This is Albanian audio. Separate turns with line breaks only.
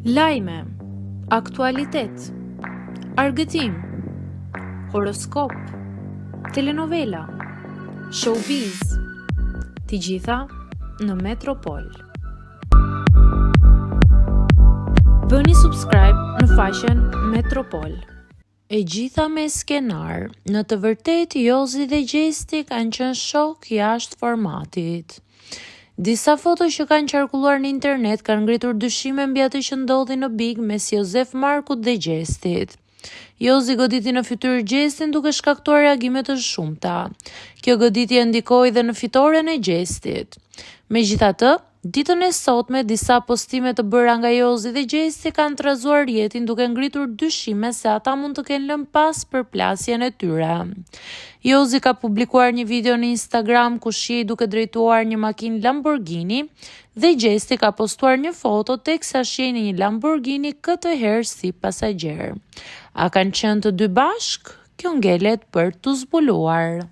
Lajme, aktualitet, argëtim, horoskop, telenovela, showbiz, të gjitha në Metropol. Bëni subscribe në faqen Metropol. E gjitha me skenar, në të vërtet Jozi dhe Gjesti kanë qenë shok jashtë formatit. Disa foto që kanë qarkulluar në internet kanë ngritur dyshime mbi atë që ndodhi në Big mes Josef Markut dhe Gjestit. Jozi goditi në fytyrë Gjestin duke shkaktuar reagime të shumta. Kjo goditje ndikoi dhe në fitoren e Gjestit. Megjithatë, ditën e sotme disa postime të bëra nga Jozi dhe Gjesti kanë trazuar rjetin duke ngritur dyshime se ata mund të kenë lënë pas për plasjen e tyre. Jozi ka publikuar një video në Instagram ku shihej duke drejtuar një makinë Lamborghini dhe Gjesti ka postuar një foto teksa shihej një Lamborghini këtë herë si pasagjer. A kanë qenë të dy bashk? Kjo ngelet për t'u zbuluar.